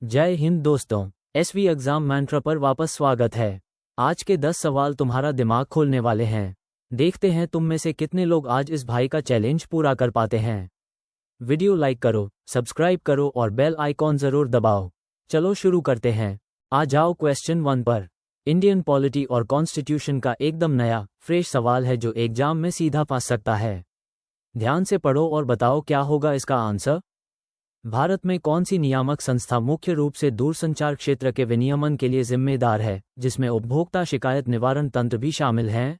जय हिंद दोस्तों, SV exam मैंट्रा पर वापस स्वागत है। आज के 10 सवाल तुम्हारा दिमाग खोलने वाले हैं। देखते हैं तुम में से कितने लोग आज इस भाई का चैलेंज पूरा कर पाते हैं। वीडियो लाइक करो, सब्सक्राइब करो और बेल आइकॉन जरूर दबाओ। चलो शुरू करते हैं। आ जाओ क्वेश्चन 1 पर। इंडियन पॉलिटी और कॉन्स्टिट्यूशन का एकदम नया फ्रेश सवाल है जो एग्जाम में सीधा फंस सकता है। ध्यान से पढ़ो और बताओ क्या होगा इसका आंसर। भारत में कौन सी नियामक संस्था मुख्य रूप से दूरसंचार क्षेत्र के विनियमन के लिए जिम्मेदार है, जिसमें उपभोक्ता शिकायत निवारण तंत्र भी शामिल हैं?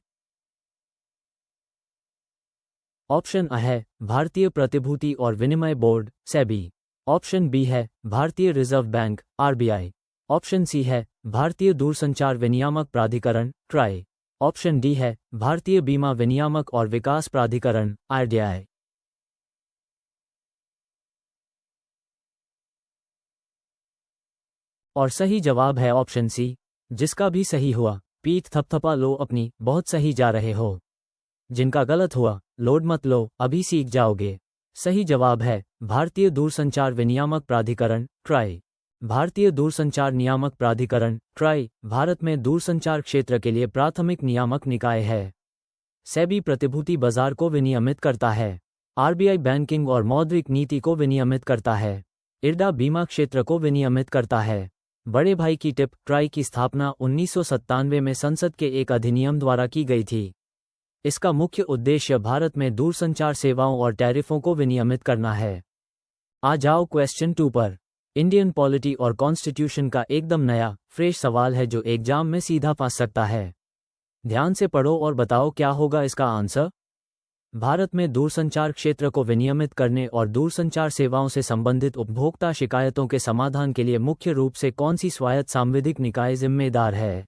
ऑप्शन A है भारतीय प्रतिभूति और विनिमय बोर्ड सेबी। ऑप्शन B है भारतीय reserve bank RBI। Option C है भारतीय दूरसंचार विनियामक प्राधिकरण ट्राई। ऑप्शन D है भारतीय बीमा विनियामक और विकास प्राधिकरण RDI। और सही जवाब है ऑप्शन C। जिसका भी सही हुआ पीठ थपथपा लो अपनी, बहुत सही जा रहे हो। जिनका गलत हुआ लोड मत लो, अभी सीख जाओगे। सही जवाब है भारतीय दूरसंचार विनियामक प्राधिकरण ट्राई। भारतीय दूरसंचार नियामक प्राधिकरण ट्राई भारत में दूरसंचार क्षेत्र के लिए प्राथमिक नियामक निकाय है। सेबी प्रतिभूति बाजार को विनियमित करता है। RBI बैंकिंग और मौद्रिक नीति को विनियमित करता है। IRDA बीमा क्षेत्र को विनियमित करता है। बड़े भाई की टिप, ट्राई की स्थापना 1997 में संसद के एक अधिनियम द्वारा की गई थी। इसका मुख्य उद्देश्य भारत में दूरसंचार सेवाओं और टैरिफों को विनियमित करना है। आ जाओ क्वेश्चन 2 पर। इंडियन पॉलिटी और कॉन्स्टिट्यूशन का एकदम नया फ्रेश सवाल है जो एग्जाम में सीधा फंस सकता है। ध्यान से पढ़ो और बताओ क्या होगा इसका आंसर। भारत में दूरसंचार क्षेत्र को विनियमित करने और दूरसंचार सेवाओं से संबंधित उपभोक्ता शिकायतों के समाधान के लिए मुख्य रूप से कौन सी स्वायत्त सांविधिक निकाय जिम्मेदार है?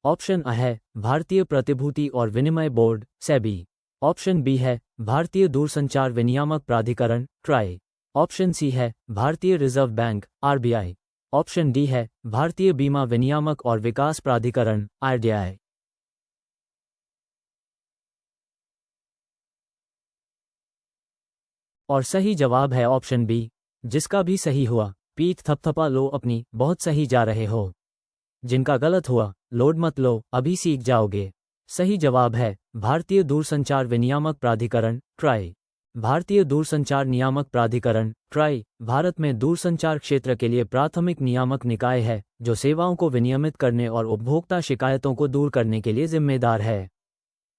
ऑप्शन A है भारतीय प्रतिभूति और विनिमय बोर्ड सेबी। ऑप्शन B है भारतीय दूरसंचार विनियामक प्राधिकरण ट्राई। ऑप्शन C है भारतीय reserve bank RBI। Option D है भारतीय बीमा विनियामक और विकास प्राधिकरण RDI। और सही जवाब है ऑप्शन B। जिसका भी सही हुआ पीठ थपथपा लो अपनी, बहुत सही जा रहे हो। जिनका गलत हुआ लोड मत लो, अभी सीख जाओगे। सही जवाब है भारतीय दूरसंचार विनियामक प्राधिकरण ट्राई। भारतीय दूरसंचार नियामक प्राधिकरण ट्राई भारत में दूरसंचार क्षेत्र के लिए प्राथमिक नियामक निकाय है जो सेवाओं को विनियमित करने और उपभोक्ता शिकायतों को दूर करने के लिए जिम्मेदार है।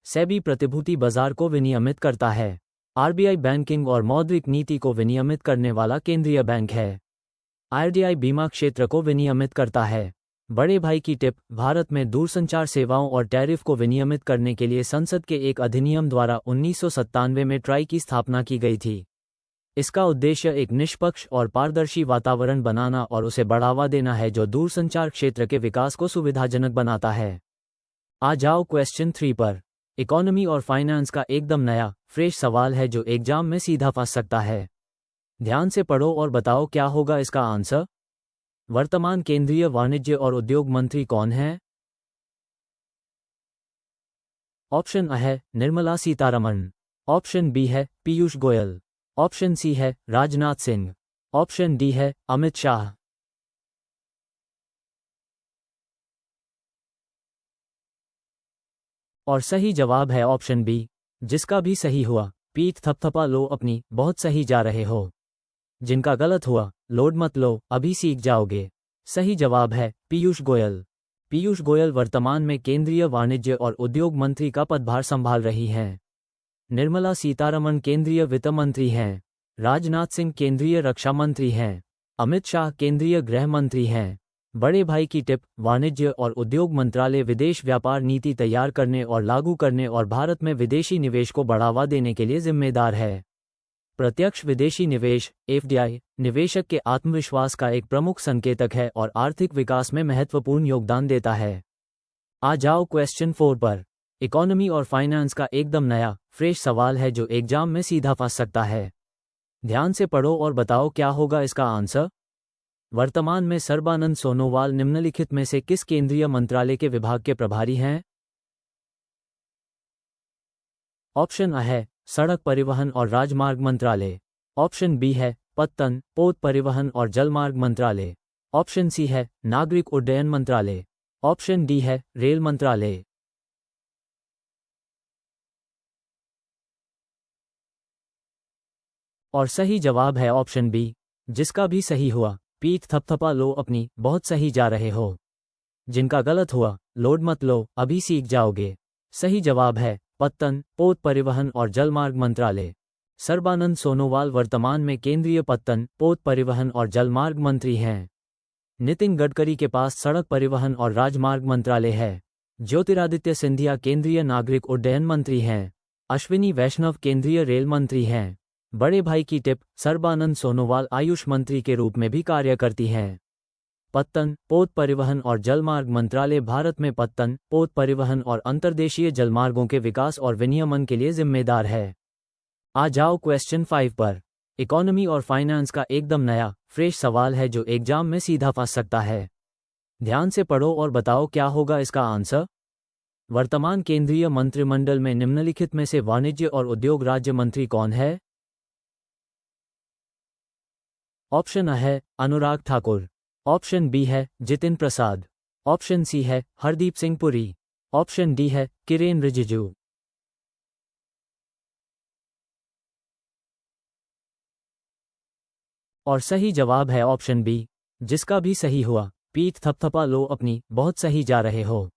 सेबी प्रतिभूति बाजार को विनियमित करता है। RBI बैंकिंग और मौद्रिक नीति को विनियमित करने वाला केंद्रीय बैंक है। RDI बीमा क्षेत्र को विनियमित करता है। बड़े भाई की टिप, भारत में दूरसंचार सेवाओं और टैरिफ को विनियमित करने के लिए संसद के एक अधिनियम द्वारा 1997 में ट्राई की स्थापना की गई थी। इसका उद्देश्य एक निष्पक्ष और पारदर्शी वातावरण बनाना और उसे बढ़ावा देना है जो दूरसंचार क्षेत्र के विकास को सुविधाजनक बनाता है। आ जाओ क्वेश्चन 3 पर। इकोनॉमी और फाइनेंस का एकदम नया फ्रेश सवाल है जो एग्जाम में सीधा फंस सकता है। ध्यान से पढ़ो और बताओ क्या होगा इसका आंसर। वर्तमान केंद्रीय वाणिज्य और उद्योग मंत्री कौन है? ऑप्शन A है निर्मला सीतारमण। ऑप्शन B है पीयूष गोयल। ऑप्शन C है राजनाथ सिंह। ऑप्शन D है अमित शाह। और सही जवाब है ऑप्शन B। जिसका भी सही हुआ पीठ थपथपा लो अपनी, बहुत सही जा रहे हो। जिनका गलत हुआ लोड मत लो, अभी सीख जाओगे। सही जवाब है पीयूष गोयल। पीयूष गोयल वर्तमान में केंद्रीय वाणिज्य और उद्योग मंत्री का पदभार संभाल रही हैं। निर्मला सीतारमण केंद्रीय वित्त मंत्री हैं। राजनाथ सिंह केंद्रीय रक्षा मंत्री हैं। अमित शाह केंद्रीय गृह मंत्री हैं। बड़े भाई की टिप, वाणिज्य और उद्योग मंत्रालय विदेश व्यापार नीति तैयार करने और लागू करने और भारत में विदेशी निवेश को बढ़ावा देने के लिए जिम्मेदार है। प्रत्यक्ष विदेशी निवेश FDI निवेशक के आत्मविश्वास का एक प्रमुख संकेतक है और आर्थिक विकास में महत्वपूर्ण योगदान देता है। आ जाओ क्वेश्चन 4 पर। इकोनॉमी और फाइनेंस का एकदम नया फ्रेश सवाल है जो एग्जाम में सीधा फंस सकता है। ध्यान से पढ़ो और बताओ क्या होगा इसका आंसर। वर्तमान में सर्बानंद सोनोवाल निम्नलिखित में से किस केंद्रीय मंत्रालय के विभाग के प्रभारी हैं? ऑप्शन A है सड़क परिवहन और राजमार्ग मंत्रालय। ऑप्शन B है पत्तन, पोत परिवहन और जलमार्ग मंत्रालय। ऑप्शन सी है नागरिक उड्डयन मंत्रालय। ऑप्शन डी है रेल मंत्रालय। और सही जवाब है ऑप्शन बी, जिसका भी सही हुआ। पीठ थपथपा लो अपनी, बहुत सही जा रहे हो। जिनका गलत हुआ, लोड मत लो, अभी सीख जाओगे। सही जवाब है पत्तन, पोत परिवहन और जलमार्ग मंत्रालय। सर्बानंद सोनोवाल वर्तमान में केंद्रीय पत्तन, पोत परिवहन और जलमार्ग मंत्री हैं। नितिन गडकरी के पास सड़क परिवहन और राजमार्ग मंत्रालय है। ज्योतिरादित्य सिंधिया केंद्रीय नागरिक उड्डयन मंत्री हैं। अश्विनी वैष्णव केंद्रीय रेल मंत्री हैं। बड़े भाई की टिप, सर्बानंद सोनोवाल आयुष मंत्री के रूप में भी कार्य करती हैं। पत्तन, पोत परिवहन और जलमार्ग मंत्रालय भारत में पत्तन, पोत परिवहन और अंतर्देशीय जलमार्गों के विकास और विनियमन के लिए जिम्मेदार है। आ जाओ क्वेश्चन 5 पर। इकोनॉमी और फाइनेंस का एकदम नया, फ्रेश सवाल है जो एग्जाम में सीधा फंस सकता है। ध्यान से पढ़ो और बताओ क्या होगा इसका आंसर। वर्तमान केंद्रीय मंत्रिमंडल में निम्नलिखित में से वाणिज्य और उद्योग राज्य मंत्री कौन है? ऑप्शन अ है अनुराग ठाकुर। ऑप्शन बी है जितिन प्रसाद। ऑप्शन सी है हरदीप सिंह पुरी। ऑप्शन डी है किरेन रिजिजू। और सही जवाब है ऑप्शन बी, जिसका भी सही हुआ। पीठ थपथपा लो अपनी, बहुत सही जा रहे हो।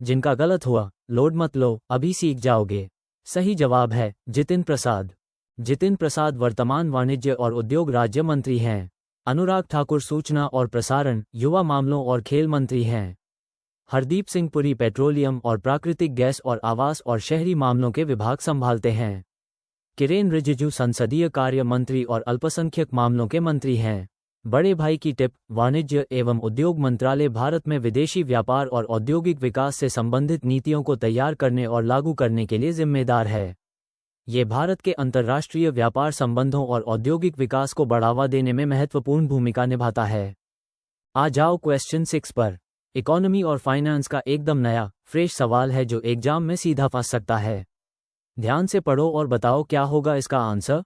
जिनका गलत हुआ, लोड मत लो, अभी सीख जाओगे। सही जवाब है जितिन प्रसाद। जितिन प्रसाद वर्तमान वाणिज्य और उद्योग राज्य मंत्री हैं। अनुराग ठाकुर सूचना और प्रसारण, युवा मामलों और खेल मंत्री हैं। हरदीप सिंह पुरी पेट्रोलियम और प्राकृतिक गैस और आवास और शहरी मामलों के विभाग संभालते हैं। किरेन रिजिजू संसदीय कार्य मंत्री और अल्पसंख्यक मामलों के मंत्री हैं। बड़े भाई की टिप, वाणिज्य एवं उद्योग मंत्रालय भारत में विदेशी व्यापार और औद्योगिक विकास से संबंधित नीतियों को तैयार करने और लागू करने के लिए जिम्मेदार है। ये भारत के अंतर्राष्ट्रीय व्यापार संबंधों और औद्योगिक विकास को बढ़ावा देने में महत्वपूर्ण भूमिका निभाता है। आ जाओ क्वेश्चन 6 पर। इकोनॉमी और फाइनेंस का एकदम नया, फ्रेश सवाल है जो एग्जाम में सीधा फंस सकता है। ध्यान से पढ़ो और बताओ क्या होगा इसका आंसर।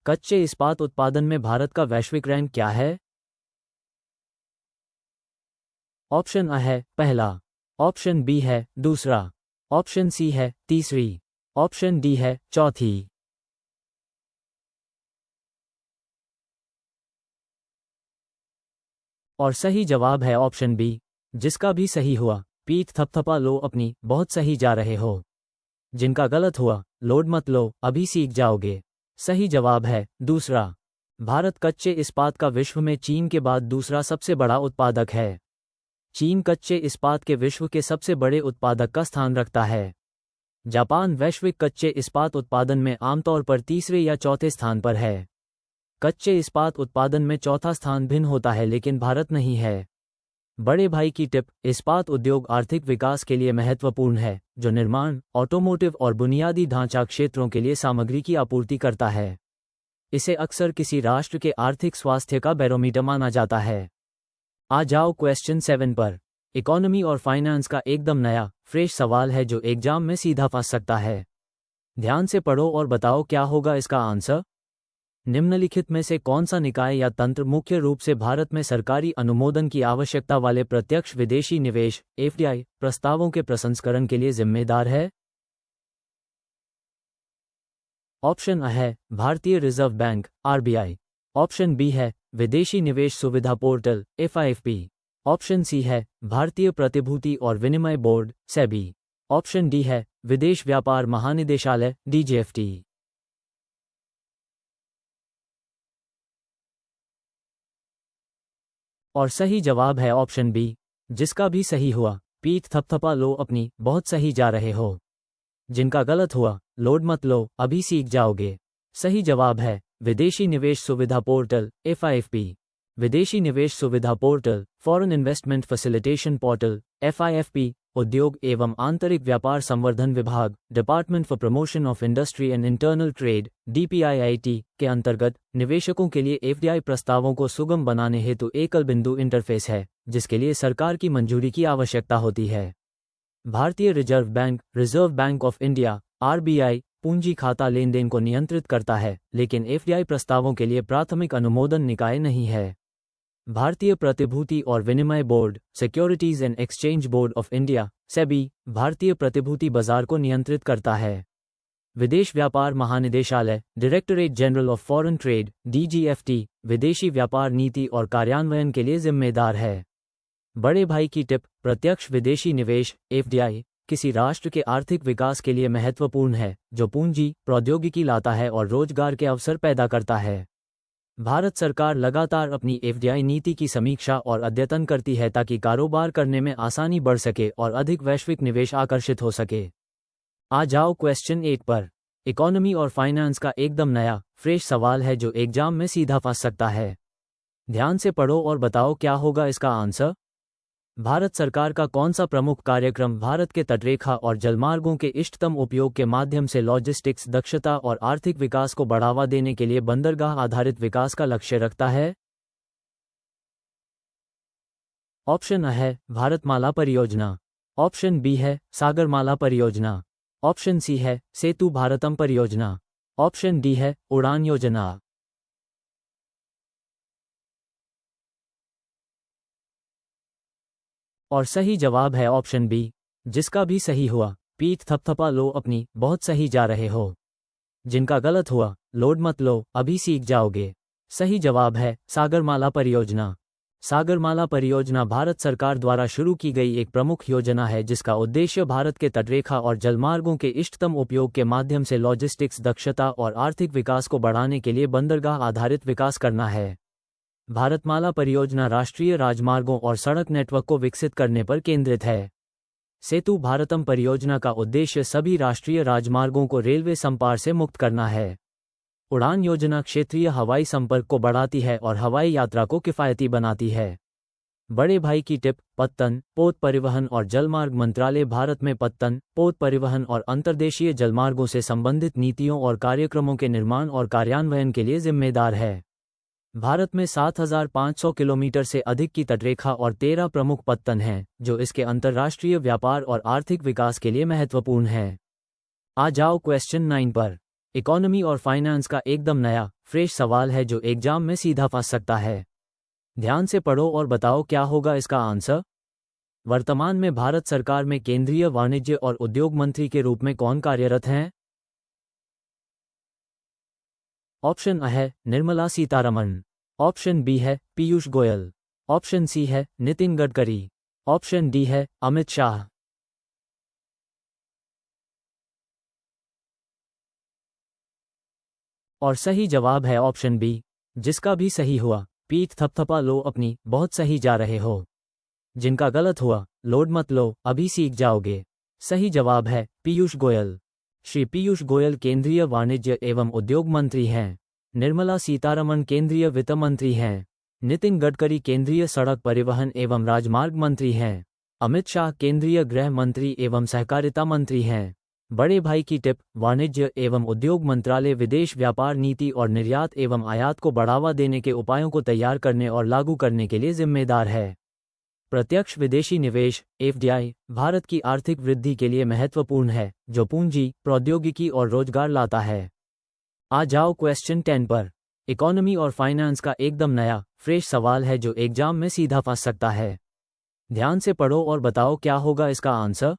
कच्चे इस्पात उत्पादन में भारत का वैश्विक रैंक क्या है? ऑप्शन अ है पहला। ऑप्शन बी है दूसरा। ऑप्शन सी है तीसरी। ऑप्शन डी है चौथी। और सही जवाब है ऑप्शन बी, जिसका भी सही हुआ। पीठ थपथपा लो अपनी, बहुत सही जा रहे हो। जिनका गलत हुआ, लोड मत लो, अभी सीख जाओगे। सही जवाब है दूसरा। भारत कच्चे इस्पात का विश्व में चीन के बाद दूसरा सबसे बड़ा उत्पादक है। चीन कच्चे इस्पात के विश्व के सबसे बड़े उत्पादक का स्थान रखता है। जापान वैश्विक कच्चे इस्पात उत्पादन में आमतौर पर तीसरे या चौथे स्थान पर है। कच्चे इस्पात उत्पादन में चौथा स्थान भिन्न होता है, लेकिन भारत नहीं है। बड़े भाई की टिप, इस्पात उद्योग आर्थिक विकास के लिए महत्वपूर्ण है, जो निर्माण, ऑटोमोटिव और बुनियादी ढांचा क्षेत्रों के लिए सामग्री की आपूर्ति करता है। इसे अक्सर किसी राष्ट्र के आर्थिक स्वास्थ्य का बैरोमीटर माना जाता है। आ जाओ क्वेश्चन 7 पर। इकोनॉमी और फाइनेंस का एकदम नया, फ्रेश सवाल है जो एग्जाम में सीधा फंस सकता है। ध्यान से पढ़ो और बताओ क्या होगा इसका आंसर। निम्नलिखित में से कौन सा निकाय या तंत्र मुख्य रूप से भारत में सरकारी अनुमोदन की आवश्यकता वाले प्रत्यक्ष विदेशी निवेश (FDI) प्रस्तावों के प्रसंस्करण के लिए जिम्मेदार है? ऑप्शन अ है भारतीय reserve bank (RBI). Option B है विदेशी निवेश सुविधा पोर्टल (FIFP). ऑप्शन सी है भारतीय प्रतिभूति और विनिमय बोर्ड (SEBI). ऑप्शन डी है विदेश व्यापार महानिदेशालय (DGFT). और सही जवाब है ऑप्शन बी, जिसका भी सही हुआ। पीठ थपथपा लो अपनी, बहुत सही जा रहे हो। जिनका गलत हुआ, लोड मत लो, अभी सीख जाओगे। सही जवाब है विदेशी निवेश सुविधा पोर्टल (FIFP). विदेशी निवेश सुविधा portal foreign investment facilitation portal (FIFP) उद्योग एवं आंतरिक व्यापार संवर्धन विभाग department for promotion of industry and internal trade (DPIIT) के अंतर्गत निवेशकों के लिए FDI प्रस्तावों को सुगम बनाने हेतु एकल बिंदु इंटरफेस है, जिसके लिए सरकार की मंजूरी की आवश्यकता होती है। भारतीय reserve bank (reserve bank of India) RBI पूंजी खाता लेन देन को नियंत्रित करता है, लेकिन एफडीआई प्रस्तावों के लिए प्राथमिक अनुमोदन निकाय नहीं है। भारतीय प्रतिभूति और विनिमय board, securities and exchange board of India, SEBI, भारतीय प्रतिभूति बाजार को नियंत्रित करता है। विदेश व्यापार महानिदेशालय, directorate general of foreign trade, DGFT, विदेशी व्यापार नीति और कार्यान्वयन के लिए जिम्मेदार है। बड़े भाई की टिप: प्रत्यक्ष विदेशी निवेश एफडीआई किसी राष्ट्र के आर्थिक विकास के लिए महत्वपूर्ण है, जो पूंजी, प्रौद्योगिकी लाता है और रोजगार के अवसर पैदा करता है। भारत सरकार लगातार अपनी एफडीआई नीति की समीक्षा और अद्यतन करती है ताकि कारोबार करने में आसानी बढ़ सके और अधिक वैश्विक निवेश आकर्षित हो सके। आ जाओ क्वेश्चन 8 पर। इकोनॉमी और फाइनेंस का एकदम नया, फ्रेश सवाल है जो एग्जाम में सीधा फंस सकता है। ध्यान से पढ़ो और बताओ क्या होगा इसका आंसर। भारत सरकार का कौन सा प्रमुख कार्यक्रम भारत के तटरेखा और जलमार्गों के इष्टतम उपयोग के माध्यम से लॉजिस्टिक्स दक्षता और आर्थिक विकास को बढ़ावा देने के लिए बंदरगाह आधारित विकास का लक्ष्य रखता है? ऑप्शन अ है भारतमाला परियोजना, ऑप्शन बी है सागरमाला परियोजना, ऑप्शन सी है सेतु भारतम परियोजना, ऑप्शन डी है उड़ान योजना। और सही जवाब है ऑप्शन बी, जिसका भी सही हुआ पीठ थपथपा लो अपनी, बहुत सही जा रहे हो। जिनका गलत हुआ लोड मत लो, अभी सीख जाओगे। सही जवाब है सागरमाला परियोजना। सागरमाला परियोजना भारत सरकार द्वारा शुरू की गई एक प्रमुख योजना है जिसका उद्देश्य भारत के तटरेखा और जलमार्गों के इष्टतम उपयोग के माध्यम से लॉजिस्टिक्स दक्षता और आर्थिक विकास को बढ़ाने के लिए बंदरगाह आधारित विकास करना है। भारतमाला परियोजना राष्ट्रीय राजमार्गों और सड़क नेटवर्क को विकसित करने पर केंद्रित है। सेतु भारतम परियोजना का उद्देश्य सभी राष्ट्रीय राजमार्गों को रेलवे संपार से मुक्त करना है। उड़ान योजना क्षेत्रीय हवाई संपर्क को बढ़ाती है और हवाई यात्रा को किफायती बनाती है। बड़े भाई की टिप: पत्तन, पोत परिवहन और जलमार्ग मंत्रालय भारत में पत्तन, पोत परिवहन और अंतर्देशीय जलमार्गों से संबंधित नीतियों और कार्यक्रमों के निर्माण और कार्यान्वयन के लिए जिम्मेदार है। भारत में 7,500 किलोमीटर से अधिक की तटरेखा और 13 प्रमुख पत्तन हैं, जो इसके अंतर्राष्ट्रीय व्यापार और आर्थिक विकास के लिए महत्वपूर्ण हैं। आ जाओ क्वेश्चन 9 पर। इकोनॉमी और फाइनेंस का एकदम नया, फ्रेश सवाल है जो एग्जाम में सीधा फंस सकता है। ध्यान से पढ़ो और बताओ क्या होगा इसका आंसर। वर्तमान में भारत सरकार में केंद्रीय वाणिज्य और उद्योग मंत्री के रूप में कौन कार्यरत हैं? ऑप्शन अ है निर्मला सीतारमण, ऑप्शन बी है पीयूष गोयल, ऑप्शन सी है नितिन गडकरी, ऑप्शन डी है अमित शाह। और सही जवाब है ऑप्शन बी, जिसका भी सही हुआ पीठ थपथपा लो अपनी, बहुत सही जा रहे हो। जिनका गलत हुआ लोड मत लो, अभी सीख जाओगे। सही जवाब है पीयूष गोयल। श्री पीयूष गोयल केंद्रीय वाणिज्य एवं उद्योग मंत्री हैं। निर्मला सीतारमण केंद्रीय वित्त मंत्री हैं। नितिन गडकरी केंद्रीय सड़क परिवहन एवं राजमार्ग मंत्री हैं। अमित शाह केंद्रीय गृह मंत्री एवं सहकारिता मंत्री हैं। बड़े भाई की टिप: वाणिज्य एवं उद्योग मंत्रालय विदेश व्यापार नीति और निर्यात एवं आयात को बढ़ावा देने के उपायों को तैयार करने और लागू करने के लिए जिम्मेदार है। प्रत्यक्ष विदेशी निवेश एफडीआई भारत की आर्थिक वृद्धि के लिए महत्वपूर्ण है, जो पूंजी, प्रौद्योगिकी और रोजगार लाता है। आ जाओ क्वेश्चन 10 पर। इकोनॉमी और फाइनेंस का एकदम नया, फ्रेश सवाल है जो एग्जाम में सीधा फंस सकता है। ध्यान से पढ़ो और बताओ क्या होगा इसका आंसर।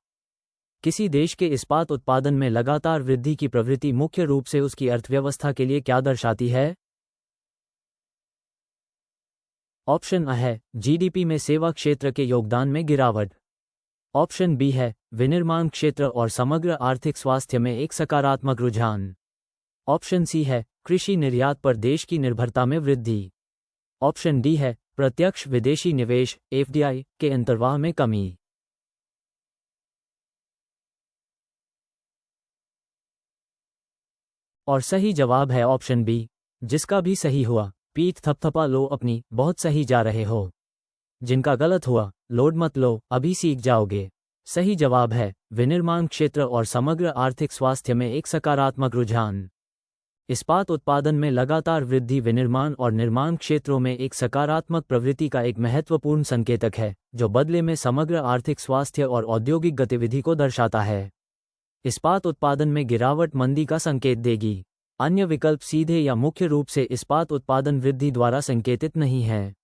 किसी देश के इस्पात उत्पादन में लगातार वृद्धि की प्रवृत्ति मुख्य रूप से उसकी अर्थव्यवस्था के लिए क्या दर्शाती है? ऑप्शन अ है जीडीपी में सेवा क्षेत्र के योगदान में गिरावट, ऑप्शन बी है विनिर्माण क्षेत्र और समग्र आर्थिक स्वास्थ्य में एक सकारात्मक रुझान, ऑप्शन सी है कृषि निर्यात पर देश की निर्भरता में वृद्धि, ऑप्शन डी है प्रत्यक्ष विदेशी निवेश एफडीआई के अंतर्वाह में कमी। और सही जवाब है ऑप्शन बी, जिसका भी सही हुआ पीठ थपथपा लो अपनी, बहुत सही जा रहे हो। जिनका गलत हुआ लोड मत लो, अभी सीख जाओगे। सही जवाब है विनिर्माण क्षेत्र और समग्र आर्थिक स्वास्थ्य में एक सकारात्मक रुझान। इस्पात उत्पादन में लगातार वृद्धि विनिर्माण और निर्माण क्षेत्रों में एक सकारात्मक प्रवृत्ति का एक महत्वपूर्ण संकेतक है, जो बदले में समग्र आर्थिक स्वास्थ्य और औद्योगिक गतिविधि को दर्शाता है। इस्पात उत्पादन में गिरावट मंदी का संकेत देगी। अन्य विकल्प सीधे या मुख्य रूप से इस्पात उत्पादन वृद्धि द्वारा संकेतित नहीं है।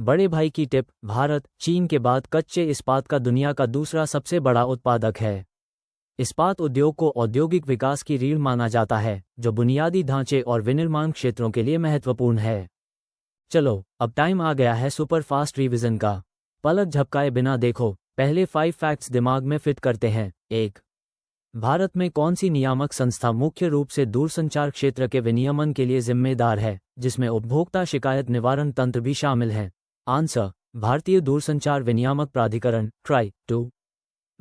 बड़े भाई की टिप, भारत चीन के बाद कच्चे इस्पात का दुनिया का दूसरा सबसे बड़ा उत्पादक है। इस्पात उद्योग को औद्योगिक विकास की रीढ़ माना जाता है, जो बुनियादी ढांचे और विनिर्माण क्षेत्रों के लिए महत्वपूर्ण है। चलो, अब टाइम आ गया है सुपर फास्ट रिवीजन का। पलक झपकाए बिना देखो, पहले 5 फैक्ट्स दिमाग में फिट करते हैं। 1. भारत में कौन सी नियामक संस्था मुख्य रूप से दूरसंचार क्षेत्र के विनियमन के लिए जिम्मेदार है, जिसमें उपभोक्ता शिकायत निवारण तंत्र भी शामिल है? आंसर, भारतीय दूरसंचार विनियामक प्राधिकरण ट्राई। 2.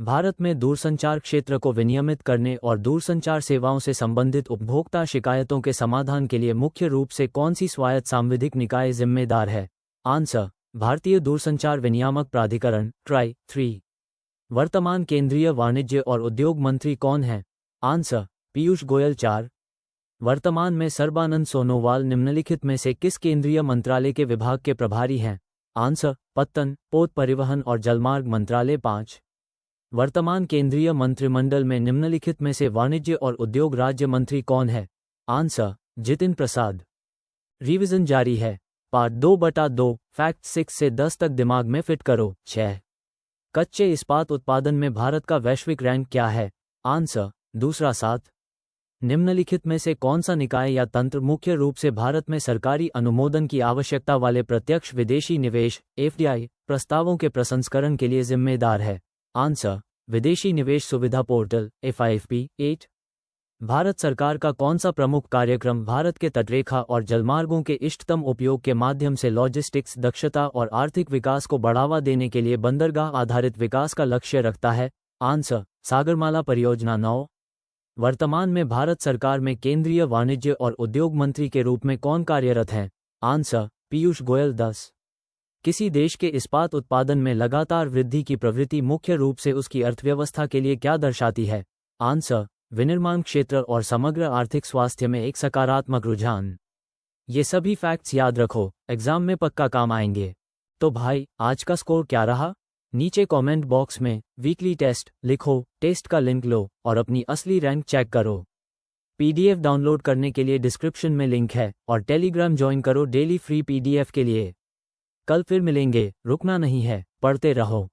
भारत में दूरसंचार क्षेत्र को विनियमित करने और दूरसंचार सेवाओं से संबंधित उपभोक्ता शिकायतों के समाधान के लिए मुख्य रूप से कौन सी स्वायत्त सांविधिक निकाय जिम्मेदार है? आंसर, भारतीय दूरसंचार विनियामक प्राधिकरण ट्राई। 3. वर्तमान केंद्रीय वाणिज्य और उद्योग मंत्री कौन है? आंसर, पीयूष गोयल। 4. वर्तमान में सर्बानंद सोनोवाल निम्नलिखित में से किस केंद्रीय मंत्रालय के विभाग के प्रभारी हैं? आंसर, पत्तन, पोत परिवहन और जलमार्ग मंत्रालय। 5. वर्तमान केंद्रीय मंत्रिमंडल में निम्नलिखित में से वाणिज्य और उद्योग राज्य मंत्री कौन है? आंसर, जितिन प्रसाद। रिवीजन जारी है। पार्ट 2/2 फैक्ट 6 से 10 तक दिमाग में फिट करो। 6. कच्चे इस्पात उत्पादन में भारत का वैश्विक रैंक क्या है? आंसर, दूसरा 7. निम्नलिखित में से कौन सा निकाय या तंत्र मुख्य रूप से भारत में सरकारी अनुमोदन की आवश्यकता वाले प्रत्यक्ष विदेशी निवेश (FDI) प्रस्तावों के प्रसंस्करण के लिए जिम्मेदार है? आंसर, विदेशी निवेश सुविधा पोर्टल FIFP। 8. भारत सरकार का कौन सा प्रमुख कार्यक्रम भारत के तटरेखा और जलमार्गों के इष्टतम उपयोग के माध्यम से लॉजिस्टिक्स दक्षता और आर्थिक विकास को बढ़ावा देने के लिए बंदरगाह आधारित विकास का लक्ष्य रखता है? आंसर, सागरमाला परियोजना। 9. वर्तमान में भारत सरकार में केंद्रीय वाणिज्य और उद्योग मंत्री के रूप में कौन कार्यरत हैं? आंसर, पीयूष गोयल। 10. किसी देश के इस्पात उत्पादन में लगातार वृद्धि की प्रवृत्ति मुख्य रूप से उसकी अर्थव्यवस्था के लिए क्या दर्शाती है? आंसर, विनिर्माण क्षेत्र और समग्र आर्थिक स्वास्थ्य में एक सकारात्मक रुझान। ये सभी फैक्ट्स याद रखो, एग्जाम में पक्का काम आएंगे। तो भाई, आज का स्कोर क्या रहा? नीचे कमेंट बॉक्स में वीकली टेस्ट लिखो, टेस्ट का लिंक लो और अपनी असली रैंक चेक करो। PDF डाउनलोड करने के लिए डिस्क्रिप्शन में लिंक है और टेलीग्राम ज्वाइन करो डेली फ्री PDF के लिए। कल फिर मिलेंगे, रुकना नहीं है, पढ़ते रहो।